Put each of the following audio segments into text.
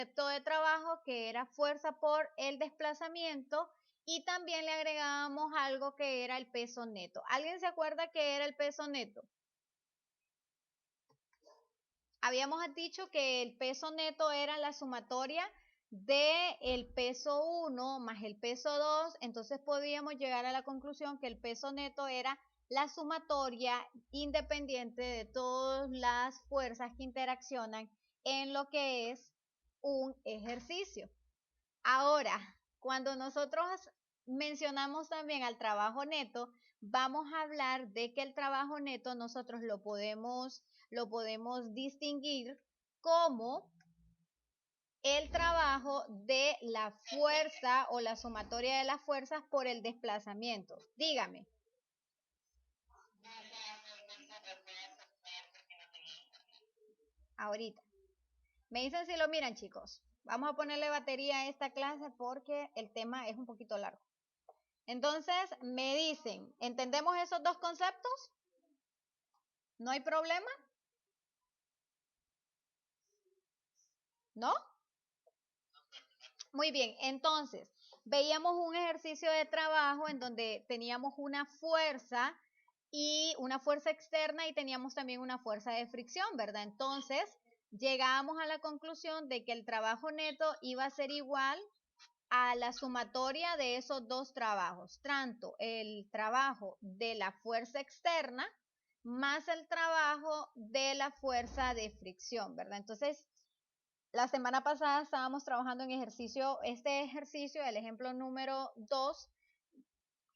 concepto de trabajo que era fuerza por el desplazamiento y también le agregábamos algo que era el peso neto. ¿Alguien se acuerda qué era el peso neto? Habíamos dicho que el peso neto era la sumatoria del peso 1 más el peso 2, entonces podíamos llegar a la conclusión que el peso neto era la sumatoria independiente de todas las fuerzas que interaccionan en lo que es un ejercicio. Ahora, cuando nosotros mencionamos también al trabajo neto, vamos a hablar de que el trabajo neto nosotros lo podemos distinguir como el trabajo de la fuerza o la sumatoria de las fuerzas por el desplazamiento. Dígame. Ahorita. Me dicen si lo miran, chicos. Vamos a ponerle batería a esta clase porque el tema es un poquito largo. Entonces, me dicen, ¿entendemos esos dos conceptos? ¿No hay problema? ¿No? Muy bien, entonces, veíamos un ejercicio de trabajo en donde teníamos una fuerza externa y teníamos también una fuerza de fricción, ¿verdad? Entonces, llegábamos a la conclusión de que el trabajo neto iba a ser igual a la sumatoria de esos dos trabajos, tanto el trabajo de la fuerza externa más el trabajo de la fuerza de fricción, ¿verdad? Entonces, la semana pasada estábamos trabajando en este ejercicio, el ejemplo número 2,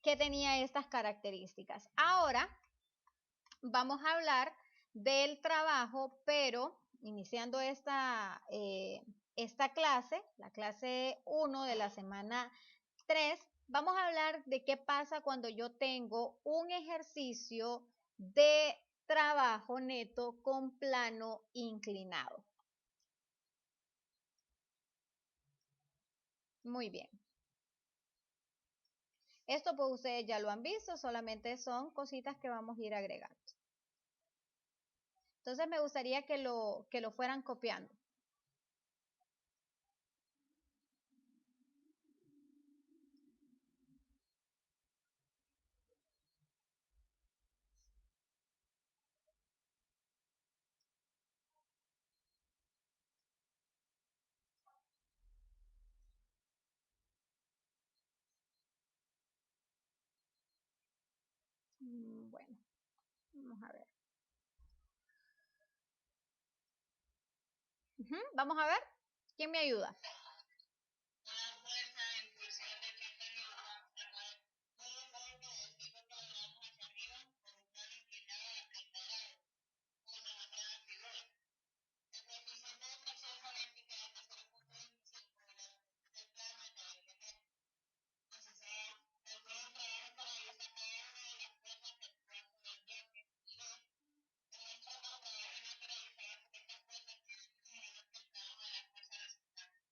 que tenía estas características. Ahora vamos a hablar del trabajo, pero iniciando esta clase, la clase 1 de la semana 3, vamos a hablar de qué pasa cuando yo tengo un ejercicio de trabajo neto con plano inclinado. Muy bien. Esto pues ustedes ya lo han visto, solamente son cositas que vamos a ir agregando. Entonces me gustaría que lo fueran copiando. Bueno, vamos a ver. Vamos a ver. ¿Quién me ayuda?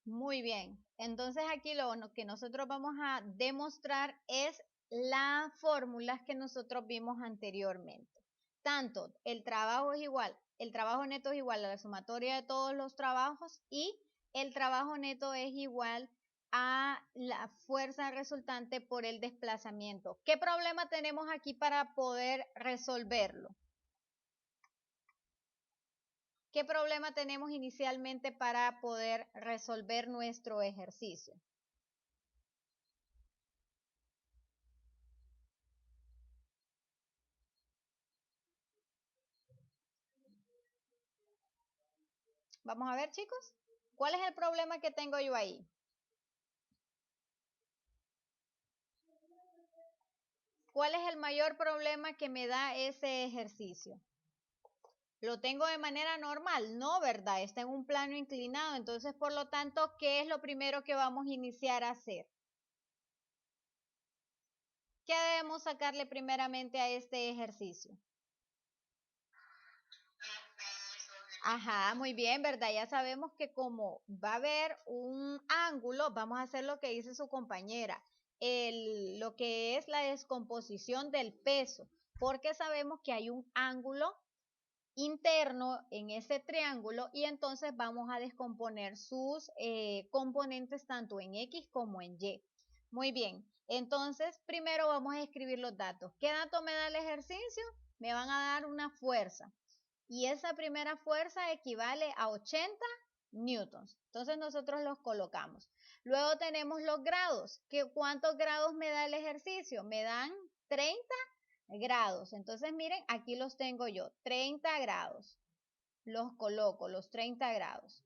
Muy bien. Entonces aquí lo que nosotros vamos a demostrar es las fórmulas que nosotros vimos anteriormente. Tanto el trabajo neto es igual a la sumatoria de todos los trabajos y el trabajo neto es igual a la fuerza resultante por el desplazamiento. ¿Qué problema tenemos aquí para poder resolverlo? ¿Qué problema tenemos inicialmente para poder resolver nuestro ejercicio? Vamos a ver, chicos. ¿Cuál es el problema que tengo yo ahí? ¿Cuál es el mayor problema que me da ese ejercicio? Lo tengo de manera normal, no, ¿verdad? Está en un plano inclinado, entonces por lo tanto, ¿qué es lo primero que vamos a iniciar a hacer? ¿Qué debemos sacarle primeramente a este ejercicio? Ajá, muy bien, ¿verdad? Ya sabemos que como va a haber un ángulo, vamos a hacer lo que dice su compañera, lo que es la descomposición del peso, porque sabemos que hay un ángulo interno en ese triángulo y entonces vamos a descomponer sus componentes tanto en X como en Y. Muy bien, entonces primero vamos a escribir los datos. ¿Qué dato me da el ejercicio? Me van a dar una fuerza y esa primera fuerza equivale a 80 newtons. Entonces nosotros los colocamos. Luego tenemos los grados. ¿Cuántos grados me da el ejercicio? Me dan 30 grados. Entonces miren, aquí los tengo yo, 30 grados. Los coloco, los 30 grados.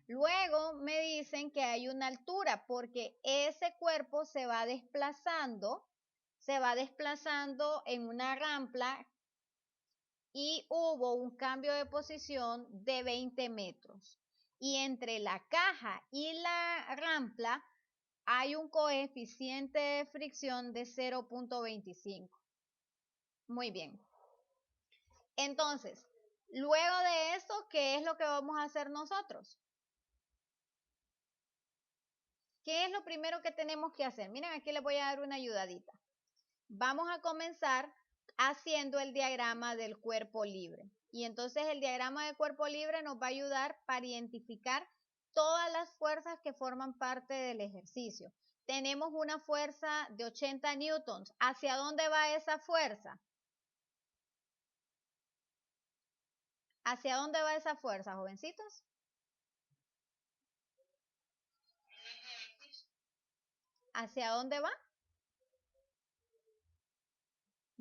Luego me dicen que hay una altura porque ese cuerpo se va desplazando en una rampa y hubo un cambio de posición de 20 metros. Y entre la caja y la rampa hay un coeficiente de fricción de 0.25. Muy bien. Entonces, luego de esto, ¿qué es lo que vamos a hacer nosotros? ¿Qué es lo primero que tenemos que hacer? Miren, aquí les voy a dar una ayudadita. Vamos a comenzar haciendo el diagrama del cuerpo libre. Y entonces el diagrama de cuerpo libre nos va a ayudar para identificar todas las fuerzas que forman parte del ejercicio. Tenemos una fuerza de 80 newtons. ¿Hacia dónde va esa fuerza? ¿Hacia dónde va esa fuerza, jovencitos? ¿Hacia dónde va?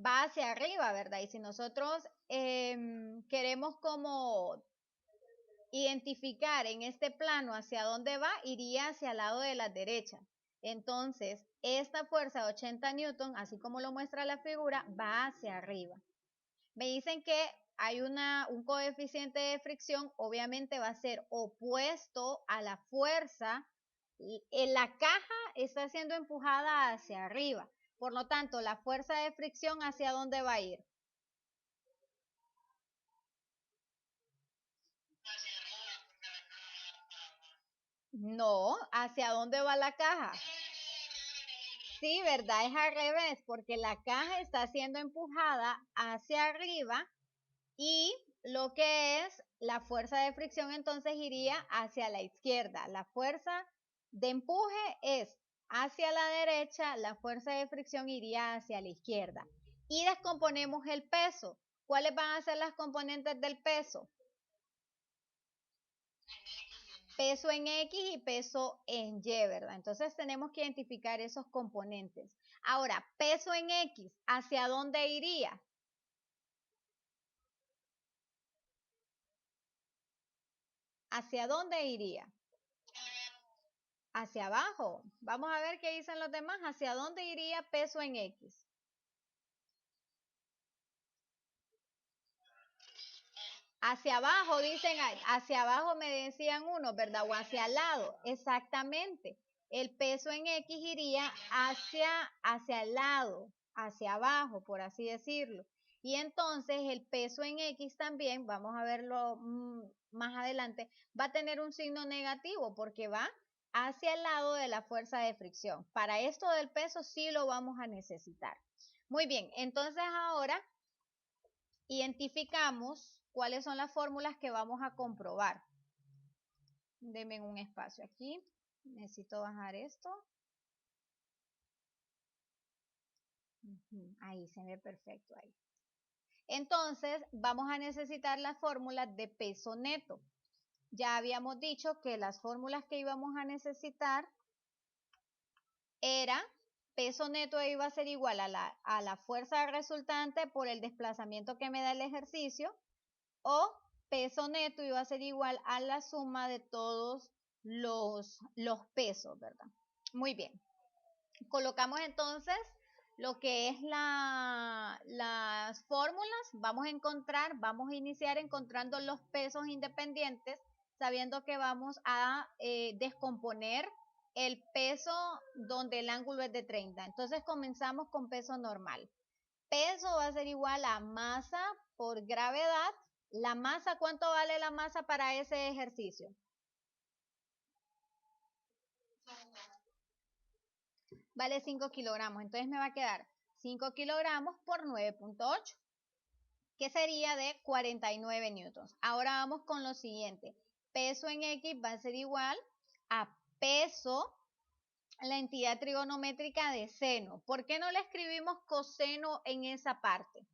Va hacia arriba, ¿verdad? Y si nosotros queremos como identificar en este plano hacia dónde va, iría hacia el lado de la derecha. Entonces, esta fuerza de 80 newton, así como lo muestra la figura, va hacia arriba. Me dicen que hay un coeficiente de fricción, obviamente va a ser opuesto a la fuerza. En la caja está siendo empujada hacia arriba. Por lo tanto, la fuerza de fricción, ¿hacia dónde va a ir? No, ¿hacia dónde va la caja? Sí, ¿verdad? Es al revés, porque la caja está siendo empujada hacia arriba y lo que es la fuerza de fricción entonces iría hacia la izquierda. La fuerza de empuje es hacia la derecha, la fuerza de fricción iría hacia la izquierda. Y descomponemos el peso. ¿Cuáles van a ser las componentes del peso? Peso en X y peso en Y, ¿verdad? Entonces tenemos que identificar esos componentes. Ahora, peso en X, ¿hacia dónde iría? ¿Hacia dónde iría? Hacia abajo. Vamos a ver qué dicen los demás. ¿Hacia dónde iría peso en X? Hacia abajo, dicen, hacia abajo me decían uno, ¿verdad? O hacia el lado. Exactamente. El peso en X iría hacia el lado, hacia abajo, por así decirlo. Y entonces el peso en X también, vamos a verlo más adelante, va a tener un signo negativo porque va hacia el lado de la fuerza de fricción. Para esto del peso sí lo vamos a necesitar. Muy bien, entonces ahora identificamos cuáles son las fórmulas que vamos a comprobar. Denme un espacio aquí. Necesito bajar esto. Ahí se ve perfecto ahí. Entonces, vamos a necesitar las fórmulas de peso neto. Ya habíamos dicho que las fórmulas que íbamos a necesitar era peso neto iba a ser igual a la fuerza resultante por el desplazamiento que me da el ejercicio, o peso neto iba a ser igual a la suma de todos los pesos, ¿verdad? Muy bien. Colocamos entonces lo que es las fórmulas. Vamos a iniciar encontrando los pesos independientes, sabiendo que vamos a descomponer el peso donde el ángulo es de 30. Entonces comenzamos con peso normal. Peso va a ser igual a masa por gravedad. La masa, ¿cuánto vale la masa para ese ejercicio? Vale 5 kilogramos. Entonces me va a quedar 5 kilogramos por 9.8. que sería de 49 newtons. Ahora vamos con lo siguiente. Peso en X va a ser igual a peso, la entidad trigonométrica de seno. ¿Por qué no le escribimos coseno en esa parte?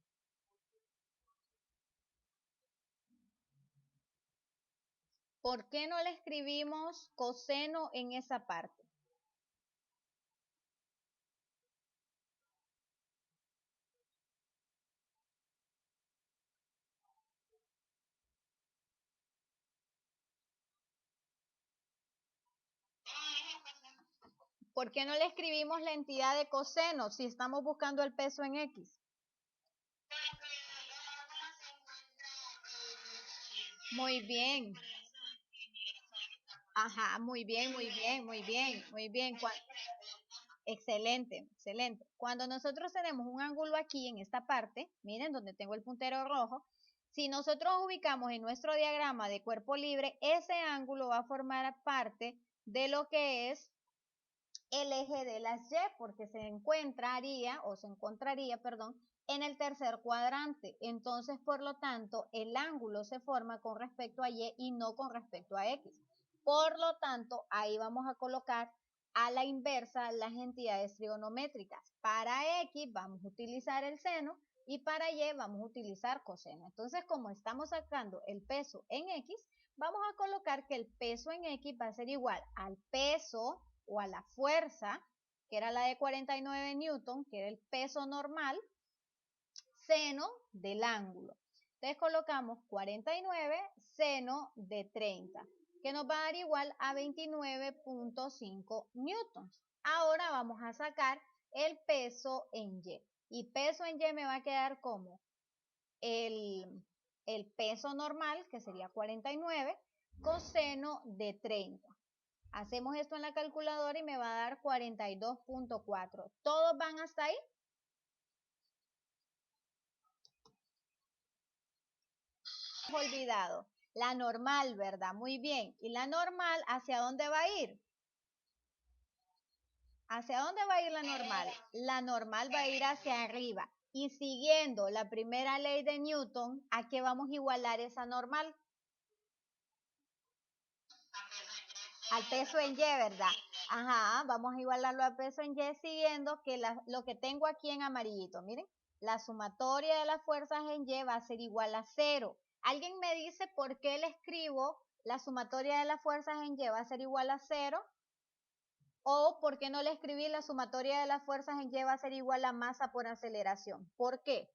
¿Por qué no le escribimos coseno en esa parte? ¿Por qué no le escribimos la entidad de coseno si estamos buscando el peso en X? Muy bien. Ajá, muy bien, muy bien, muy bien, muy bien. Excelente, excelente. Cuando nosotros tenemos un ángulo aquí en esta parte, miren donde tengo el puntero rojo, si nosotros ubicamos en nuestro diagrama de cuerpo libre, ese ángulo va a formar parte de lo que es el eje de las Y, porque se encontraría, perdón, en el tercer cuadrante. Entonces, por lo tanto, el ángulo se forma con respecto a Y no con respecto a X. Por lo tanto, ahí vamos a colocar a la inversa las entidades trigonométricas. Para X vamos a utilizar el seno y para Y vamos a utilizar coseno. Entonces, como estamos sacando el peso en X, vamos a colocar que el peso en X va a ser igual al peso o a la fuerza, que era la de 49 newton, que era el peso normal, seno del ángulo. Entonces colocamos 49 seno de 30, que nos va a dar igual a 29.5 newtons. Ahora vamos a sacar el peso en Y. Y peso en Y me va a quedar como el peso normal, que sería 49, coseno de 30. Hacemos esto en la calculadora y me va a dar 42.4. ¿Todos van hasta ahí? Olvidado. La normal, ¿verdad? Muy bien. ¿Y la normal hacia dónde va a ir? ¿Hacia dónde va a ir la normal? La normal va a ir hacia arriba. Y siguiendo la primera ley de Newton, ¿a qué vamos a igualar esa normal? Al peso en Y, ¿verdad? Ajá, vamos a igualarlo al peso en Y siguiendo que lo que tengo aquí en amarillito. Miren, la sumatoria de las fuerzas en Y va a ser igual a 0. ¿Alguien me dice por qué le escribo la sumatoria de las fuerzas en Y va a ser igual a 0? ¿O por qué no le escribí la sumatoria de las fuerzas en Y va a ser igual a masa por aceleración? ¿Por qué?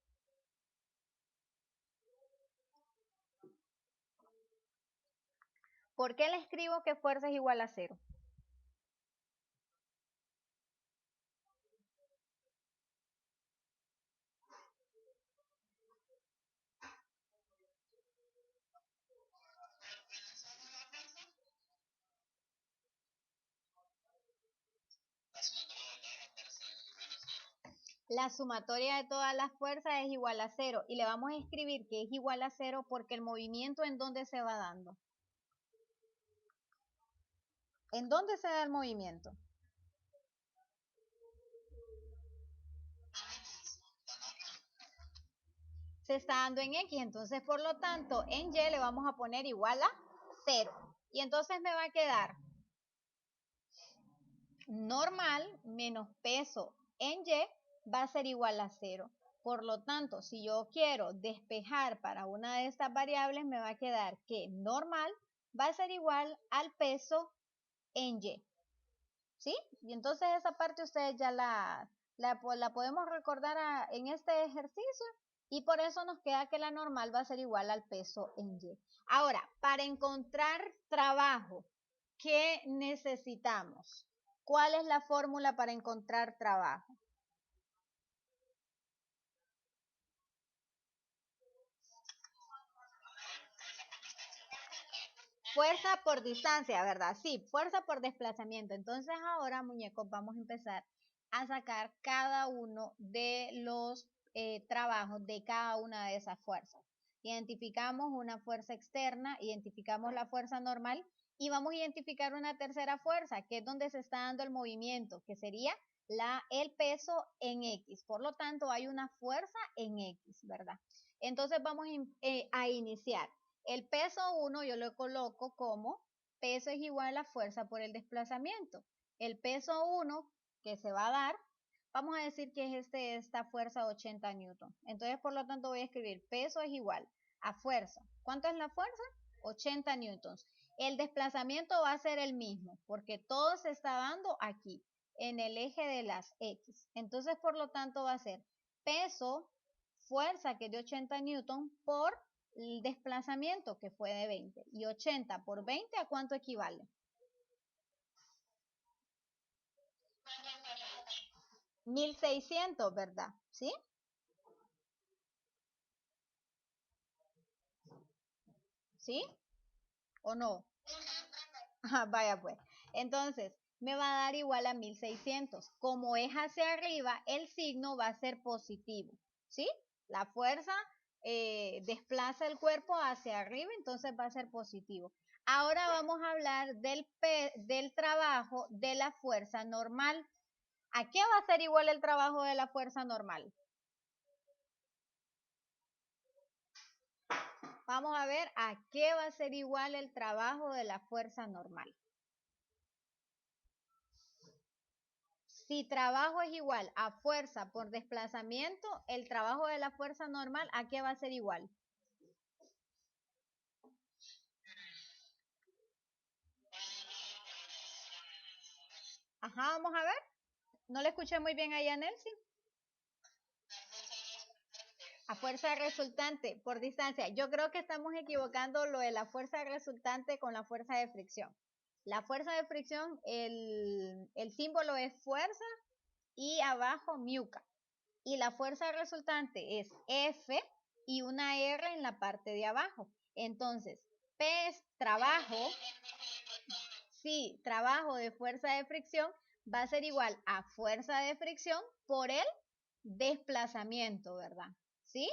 ¿Por qué le escribo que fuerza es igual a 0? La sumatoria de todas las fuerzas es igual a 0 y le vamos a escribir que es igual a 0 porque el movimiento ¿en dónde se va dando? ¿En dónde se da el movimiento? Se está dando en X, entonces por lo tanto en Y le vamos a poner igual a 0. Y entonces me va a quedar normal menos peso en Y va a ser igual a 0. Por lo tanto, si yo quiero despejar para una de estas variables, me va a quedar que normal va a ser igual al peso en Y. ¿Sí? Y entonces esa parte ustedes ya la podemos recordar en este ejercicio y por eso nos queda que la normal va a ser igual al peso en Y. Ahora, para encontrar trabajo, ¿qué necesitamos? ¿Cuál es la fórmula para encontrar trabajo? Fuerza por distancia, ¿verdad? Sí, fuerza por desplazamiento. Entonces ahora, muñecos, vamos a empezar a sacar cada uno de los trabajos de cada una de esas fuerzas. Identificamos una fuerza externa, identificamos la fuerza normal y vamos a identificar una tercera fuerza, que es donde se está dando el movimiento, que sería el peso en X. Por lo tanto, hay una fuerza en X, ¿verdad? Entonces vamos a iniciar. El peso 1 yo lo coloco como peso es igual a la fuerza por el desplazamiento. El peso 1 que se va a dar, vamos a decir que es esta fuerza 80 newton. Entonces, por lo tanto, voy a escribir peso es igual a fuerza. ¿Cuánto es la fuerza? 80 newtons. El desplazamiento va a ser el mismo, porque todo se está dando aquí, en el eje de las X. Entonces, por lo tanto, va a ser peso, fuerza, que es de 80 newton, por el desplazamiento, que fue de 20. Y 80 por 20, ¿a cuánto equivale? 1600, ¿verdad? ¿Sí? ¿Sí? ¿O no? Ah, vaya pues. Entonces, me va a dar igual a 1600. Como es hacia arriba, el signo va a ser positivo. ¿Sí? La fuerza desplaza el cuerpo hacia arriba, entonces va a ser positivo. Ahora vamos a hablar del trabajo de la fuerza normal. ¿A qué va a ser igual el trabajo de la fuerza normal? Vamos a ver a qué va a ser igual el trabajo de la fuerza normal. Si trabajo es igual a fuerza por desplazamiento, el trabajo de la fuerza normal, ¿a qué va a ser igual? Ajá, vamos a ver. No le escuché muy bien ahí a Nelson. A fuerza resultante por distancia. Yo creo que estamos equivocando lo de la fuerza resultante con la fuerza de fricción. La fuerza de fricción, el símbolo es fuerza y abajo miuca. Y la fuerza resultante es F y una R en la parte de abajo. Entonces, P es trabajo, sí, trabajo de fuerza de fricción va a ser igual a fuerza de fricción por el desplazamiento, ¿verdad? ¿Sí?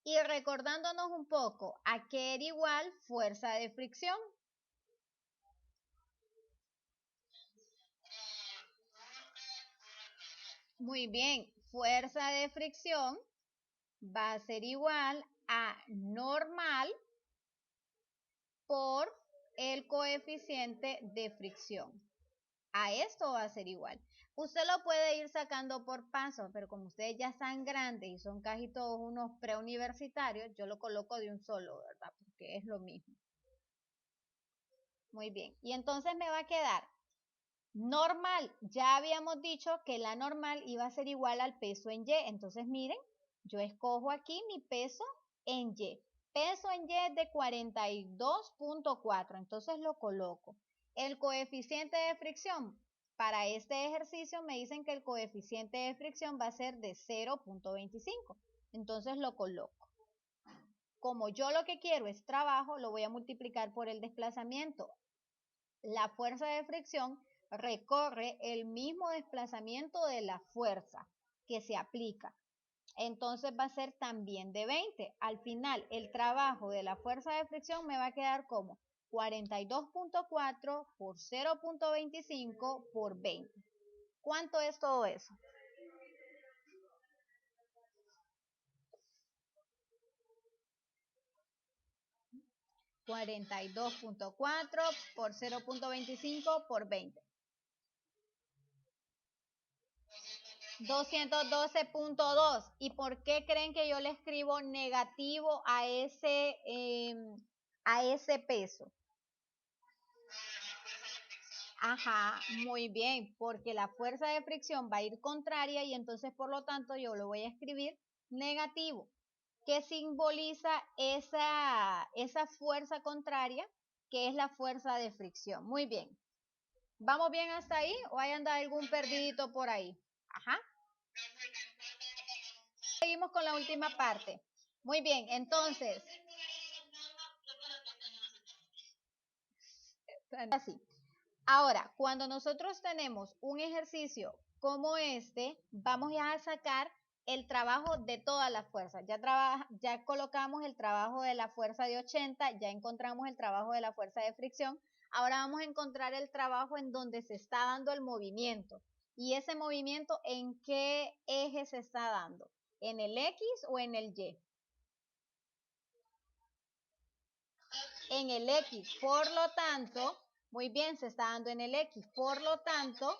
Y recordándonos un poco, ¿a qué era igual fuerza de fricción? Muy bien, fuerza de fricción va a ser igual a normal por el coeficiente de fricción. A esto va a ser igual. Usted lo puede ir sacando por pasos, pero como ustedes ya están grandes y son casi todos unos preuniversitarios, yo lo coloco de un solo, ¿verdad? Porque es lo mismo. Muy bien. Y entonces me va a quedar normal. Ya habíamos dicho que la normal iba a ser igual al peso en Y. Entonces miren, yo escojo aquí mi peso en Y. Peso en Y es de 42.4. Entonces lo coloco. El coeficiente de fricción. Para este ejercicio me dicen que el coeficiente de fricción va a ser de 0.25. Entonces lo coloco. Como yo lo que quiero es trabajo, lo voy a multiplicar por el desplazamiento. La fuerza de fricción recorre el mismo desplazamiento de la fuerza que se aplica. Entonces va a ser también de 20. Al final, el trabajo de la fuerza de fricción me va a quedar como 42.4 por 0.25 por 20. ¿Cuánto es todo eso? 42.4 por 0.25 por 20. 212.2. ¿Y por qué creen que yo le escribo negativo a ese peso? Ajá, muy bien, porque la fuerza de fricción va a ir contraria y entonces por lo tanto yo lo voy a escribir negativo. ¿Qué simboliza esa fuerza contraria? Que es la fuerza de fricción. Muy bien. ¿Vamos bien hasta ahí o hay anda algún perdidito por ahí? Ajá. Seguimos con la última parte. Muy bien, entonces, así. Ahora, cuando nosotros tenemos un ejercicio como este, vamos ya a sacar el trabajo de todas las fuerzas. Ya colocamos el trabajo de la fuerza de 80, ya encontramos el trabajo de la fuerza de fricción. Ahora vamos a encontrar el trabajo en donde se está dando el movimiento. ¿Y ese movimiento en qué eje se está dando? ¿En el X o en el Y? en el X. Por lo tanto, muy bien, se está dando en el X. Por lo tanto,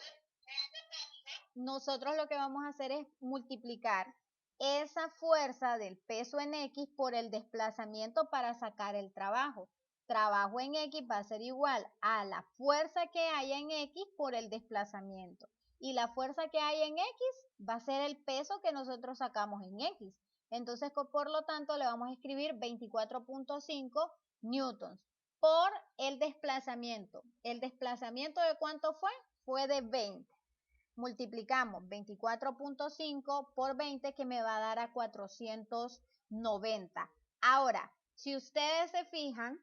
nosotros lo que vamos a hacer es multiplicar esa fuerza del peso en X por el desplazamiento para sacar el trabajo. Trabajo en X va a ser igual a la fuerza que haya en X por el desplazamiento. Y la fuerza que hay en X va a ser el peso que nosotros sacamos en X. Entonces, por lo tanto, le vamos a escribir 24.5 newtons por el desplazamiento. ¿El desplazamiento de cuánto fue? Fue de 20. Multiplicamos 24.5 por 20 que me va a dar a 490. Ahora, si ustedes se fijan,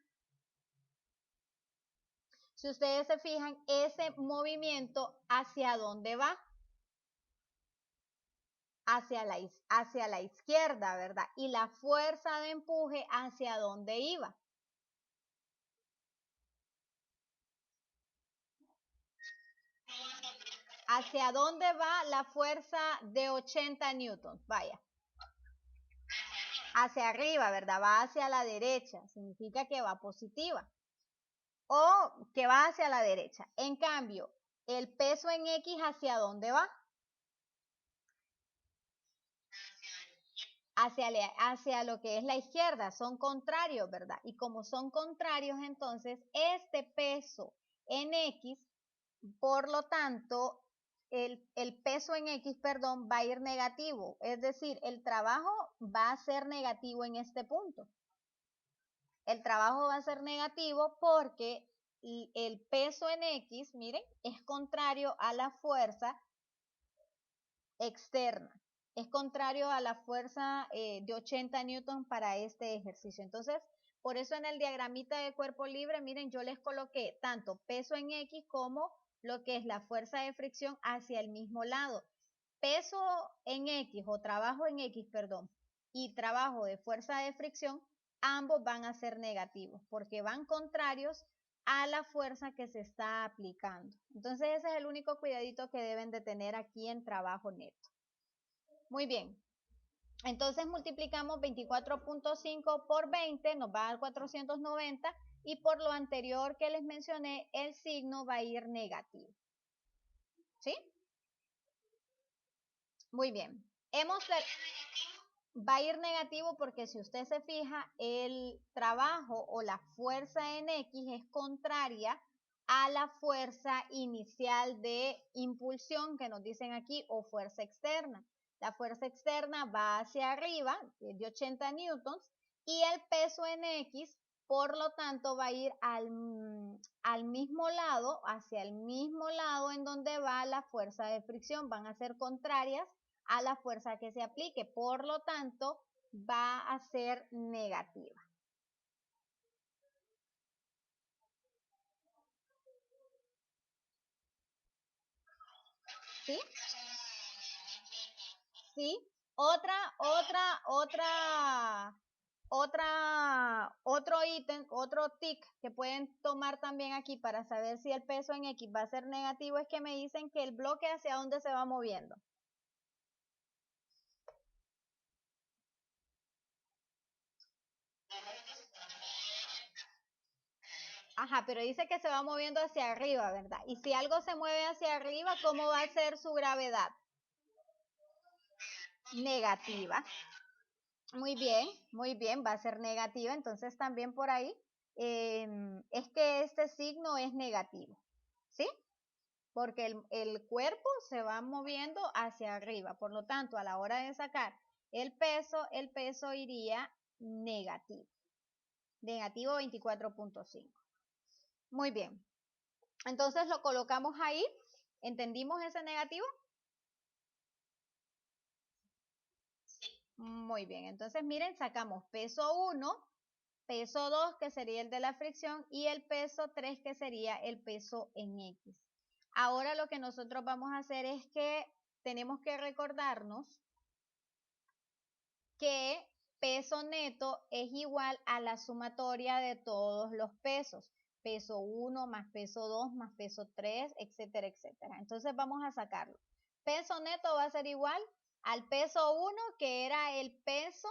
ese movimiento, ¿hacia dónde va? Hacia la izquierda, ¿verdad? Y la fuerza de empuje, ¿hacia dónde iba? ¿Hacia dónde va la fuerza de 80 newtons? Vaya. Hacia arriba, ¿verdad? Va hacia la derecha. Significa que va positiva. O que va hacia la derecha. En cambio, el peso en X, ¿hacia dónde va? Hacia lo que es la izquierda. Son contrarios, ¿verdad? Y como son contrarios, entonces, este peso en X, por lo tanto, el peso en X, perdón, va a ir negativo. Es decir, el trabajo va a ser negativo en este punto. El trabajo va a ser negativo porque el peso en X, miren, es contrario a la fuerza externa. Es contrario a la fuerza de 80 newtons para este ejercicio. Entonces, por eso en el diagramita de cuerpo libre, miren, yo les coloqué tanto peso en X como lo que es la fuerza de fricción hacia el mismo lado. Peso en X o trabajo en X, perdón, y trabajo de fuerza de fricción, ambos van a ser negativos porque van contrarios a la fuerza que se está aplicando. Entonces ese es el único cuidadito que deben de tener aquí en trabajo neto. Muy bien. Entonces multiplicamos 24.5 por 20, nos va a dar 490 y por lo anterior que les mencioné, el signo va a ir negativo. ¿Sí? Muy bien. Va a ir negativo porque si usted se fija, el trabajo o la fuerza en X es contraria a la fuerza inicial de impulsión que nos dicen aquí o fuerza externa. La fuerza externa va hacia arriba, de 80 newtons, y el peso en X, por lo tanto, va a ir al mismo lado, hacia el mismo lado en donde va la fuerza de fricción. Van a ser contrarias a la fuerza que se aplique, por lo tanto va a ser negativa. ¿Sí? ¿Sí? Otro ítem, otro tic que pueden tomar también aquí para saber si el peso en X va a ser negativo es que me dicen que el bloque hacia dónde se va moviendo. Ajá, pero dice que se va moviendo hacia arriba, ¿verdad? Y si algo se mueve hacia arriba, ¿cómo va a ser su gravedad? Negativa. Muy bien, va a ser negativa. Entonces también por ahí es que este signo es negativo, ¿sí? Porque el cuerpo se va moviendo hacia arriba. Por lo tanto, a la hora de sacar el peso iría negativo. Negativo 24.5. Muy bien. Entonces lo colocamos ahí. ¿Entendimos ese negativo? Muy bien. Entonces miren, sacamos peso 1, peso 2 que sería el de la fricción y el peso 3 que sería el peso en X. Ahora lo que nosotros vamos a hacer es que tenemos que recordarnos que peso neto es igual a la sumatoria de todos los pesos. Peso 1 más peso 2 más peso 3, etcétera, etcétera. Entonces vamos a sacarlo. Peso neto va a ser igual al peso 1, que era el peso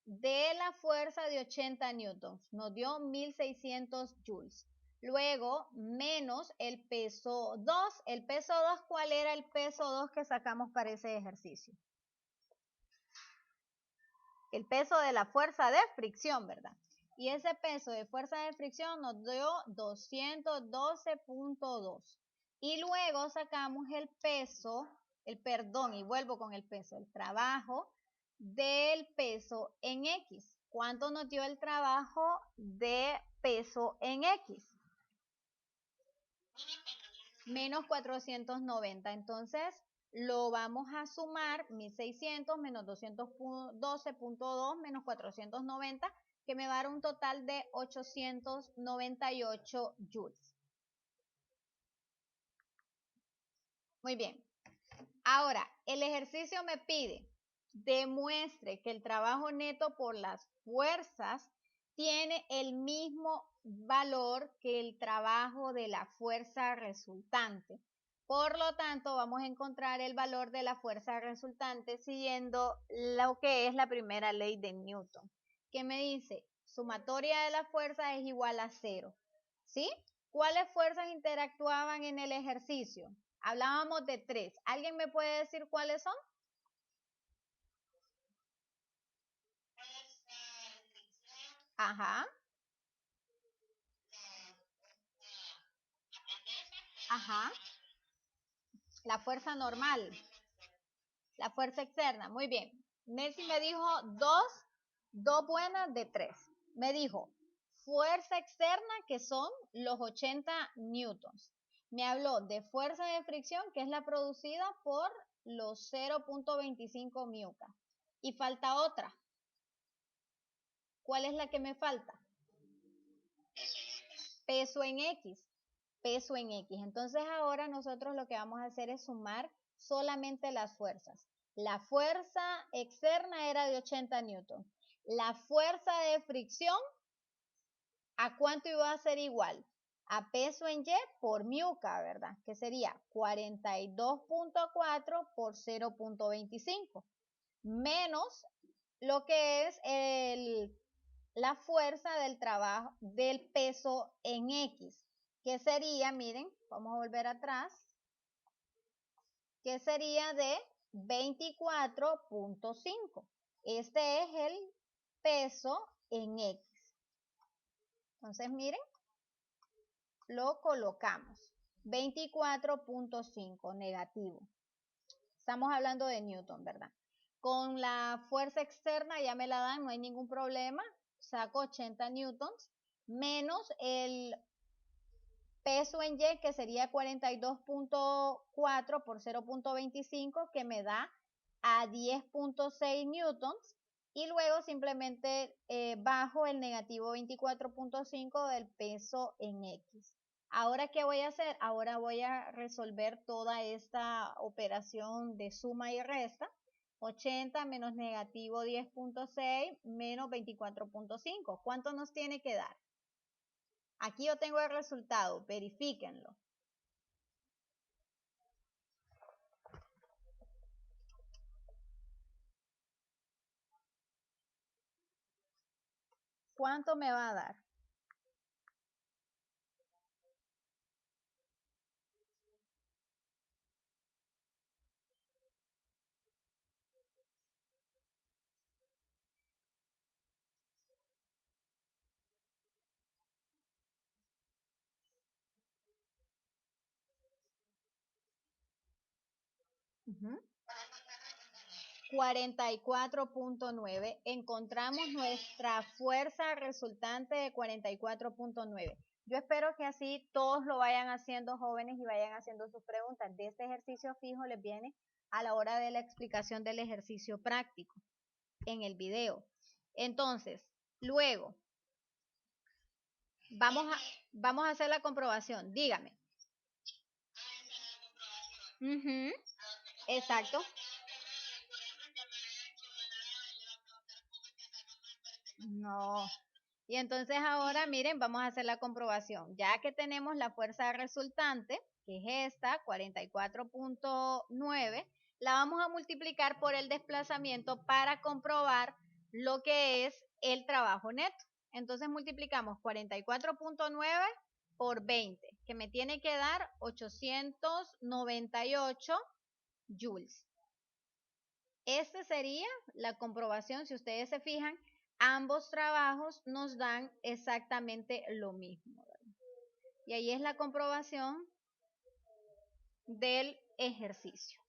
de la fuerza de 80 newtons. Nos dio 1600 joules. Luego, menos el peso 2. ¿El peso 2 cuál era el peso 2 que sacamos para ese ejercicio? El peso de la fuerza de fricción, ¿verdad? Y ese peso de fuerza de fricción nos dio 212.2. Y luego sacamos el peso, y vuelvo con el peso, el trabajo del peso en X. ¿Cuánto nos dio el trabajo de peso en X? Menos 490. Entonces, lo vamos a sumar 1600 menos 212.2 menos 490, que me va a dar un total de 898 joules. Muy bien. Ahora, el ejercicio me pide, demuestre que el trabajo neto por las fuerzas tiene el mismo valor que el trabajo de la fuerza resultante. Por lo tanto, vamos a encontrar el valor de la fuerza resultante siguiendo lo que es la primera ley de Newton, que me dice, sumatoria de las fuerzas es igual a 0. ¿Sí? ¿Cuáles fuerzas interactuaban en el ejercicio? Hablábamos de 3. ¿Alguien me puede decir cuáles son? Ajá. Ajá. La fuerza normal. La fuerza externa. Muy bien. Messi me dijo dos buenas de 3. Me dijo fuerza externa, que son los 80 newtons. Me habló de fuerza de fricción, que es la producida por los 0.25 miuca. Y falta otra. ¿Cuál es la que me falta? Peso en X. Peso en X. Entonces ahora nosotros lo que vamos a hacer es sumar solamente las fuerzas. La fuerza externa era de 80 newtons. La fuerza de fricción, ¿a cuánto iba a ser igual? A peso en Y por miuca, ¿verdad? Que sería 42.4 por 0.25. Menos lo que es la fuerza del trabajo, del peso en X, que sería, miren, vamos a volver atrás, que sería de 24.5. Este es el peso en X. Entonces, miren, lo colocamos. 24.5 negativo. Estamos hablando de Newton, ¿verdad? Con la fuerza externa ya me la dan, no hay ningún problema. Saco 80 newtons menos el peso en Y, que sería 42.4 por 0.25, que me da a 10.6 newtons. Y luego simplemente bajo el negativo 24.5 del peso en X. Ahora, ¿qué voy a hacer? Ahora voy a resolver toda esta operación de suma y resta. 80 menos negativo 10.6 menos 24.5. ¿Cuánto nos tiene que dar? Aquí yo tengo el resultado, verifíquenlo. ¿Cuánto me va a dar? Uh-huh. 44.9. Encontramos nuestra fuerza resultante de 44.9. Yo espero que así todos lo vayan haciendo, jóvenes, y vayan haciendo sus preguntas. De este ejercicio fijo les viene a la hora de la explicación del ejercicio práctico en el video. Entonces, luego, vamos a hacer la comprobación. Dígame. Uh-huh. Exacto. No. Y entonces ahora, miren, vamos a hacer la comprobación. Ya que tenemos la fuerza resultante, que es esta, 44.9, la vamos a multiplicar por el desplazamiento para comprobar lo que es el trabajo neto. Entonces multiplicamos 44.9 por 20, que me tiene que dar 898 joules. Esta sería la comprobación. Si ustedes se fijan, ambos trabajos nos dan exactamente lo mismo, ¿verdad? Y ahí es la comprobación del ejercicio.